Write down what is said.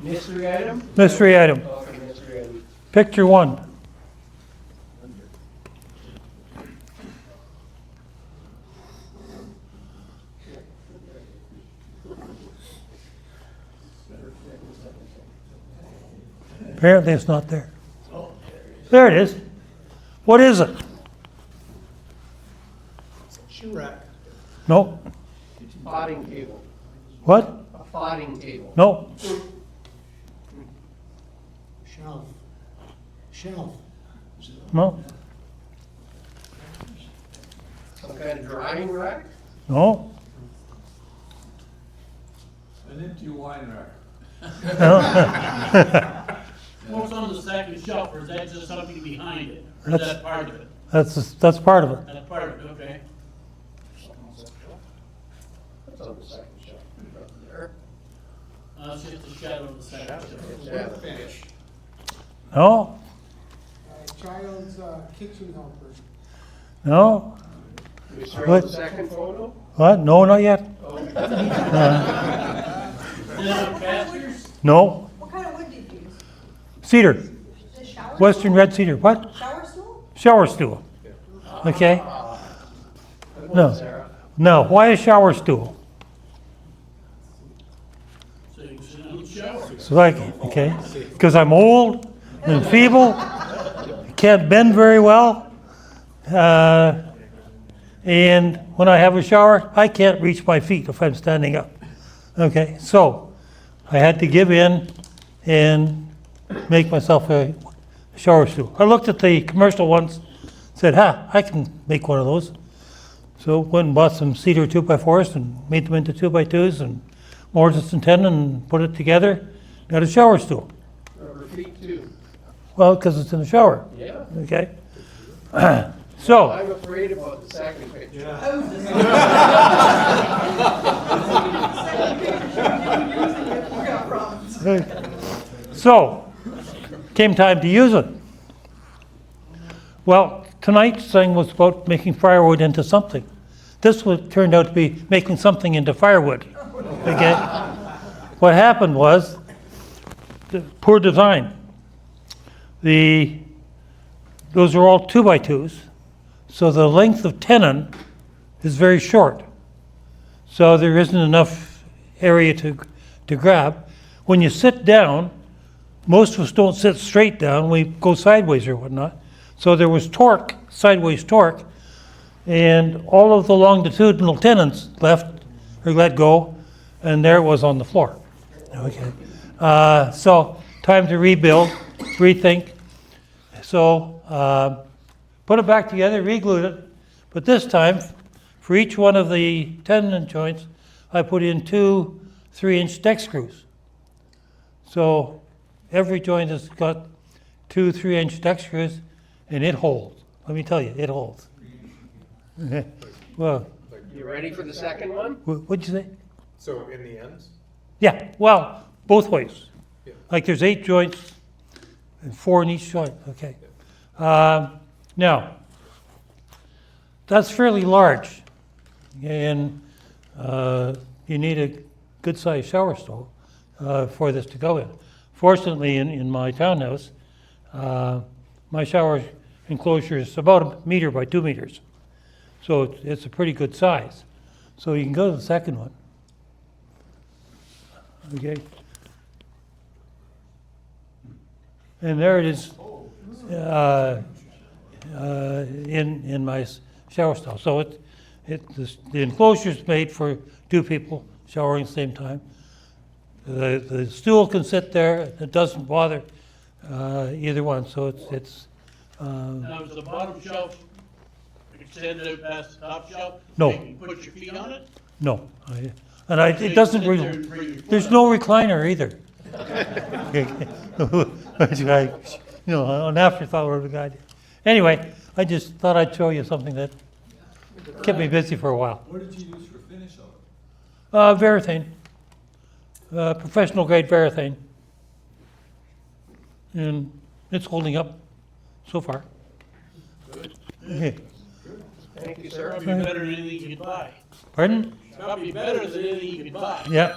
Mystery item? Mystery item. Okay, mystery item. Picture 1. Apparently it's not there. There it is. What is it? Shoe rack. No. Potting table. What? A potting table. No. Shelf. Shelf. No. Some kind of drying rack? No. An empty wine rack. What's on the second shelf, or is that just something behind it? Or is That's- that part of it? That's part of it. That's part of it, okay. That's on the second shelf. Up there. It's just the shadow of the second shelf. Yeah. Bench. No. Child's kitchen helper. No. We start What? with the second photo? What? No, not yet. Oh, Is it casters? No. What kind of wood did you use? Cedar. The shower Western red cedar. What? stool? Shower stool? Shower stool. Okay. good No. one, Sarah. No. Why a shower stool? So you can sit in the shower. So okay. Because I'm old and feeble, can't bend very well, and when I have a shower, I can't reach my feet if I'm standing up. Okay, so I had to give in and make myself a shower stool. I looked at the commercial ones, said, I can make one of those. So went and bought some cedar 2x4s and made them into 2x2s and mortise and tenon and put it together. Got a shower stool. Rubber feet too. Well, because it's in the shower, Yeah. okay? So, I'm afraid about the second picture. We got problems. so, came time to use it. Well, tonight's thing was about making firewood into something. This turned out to be making something into firewood, okay? What happened was, poor design. Those are all 2x2s, so the length of tenon is very short. So there isn't enough area to grab. When you sit down, most of us don't sit straight down, we go sideways or whatnot. So there was torque, sideways torque, and all of the longitudinal tenons left, or let go, and there it was on the floor. Okay. So time to rebuild, rethink. So put it back together, re-glued it, but this time, for each one of the tenon joints, I put in 2 3-inch deck screws. So every joint has got 2 3-inch deck screws, and it holds. Let me tell you, it holds. Well, You ready for the second one? what'd you say? So in the end, Yeah, well, both ways. Yeah. Like there's 8 joints and 4 in each joint, okay. Now, that's fairly large, and you need a good-sized shower stall for this to go in. Fortunately, in my townhouse, my shower enclosure is about 1 meter by 2 meters, so it's a pretty good size. So you can go to the second one. Okay. And there it is in my shower stall. So the enclosure is made for 2 people showering at the same time. The stool can sit there; it doesn't bother either one. So it's Now, is the bottom shelf extended out past the top shelf? No. So you can put your feet on it? no, it doesn't. So you can sit there and bring your foot There's up. no recliner either. Which I, an afterthought of the guy. Anyway, I just thought I'd show you something that kept me busy for a while. What did you use for finish of it? Varathane, professional grade Varathane, and it's holding up so far. Okay. Thank you, sir. Probably better than anything you could buy. Pardon? Probably better than anything you could buy. Yeah.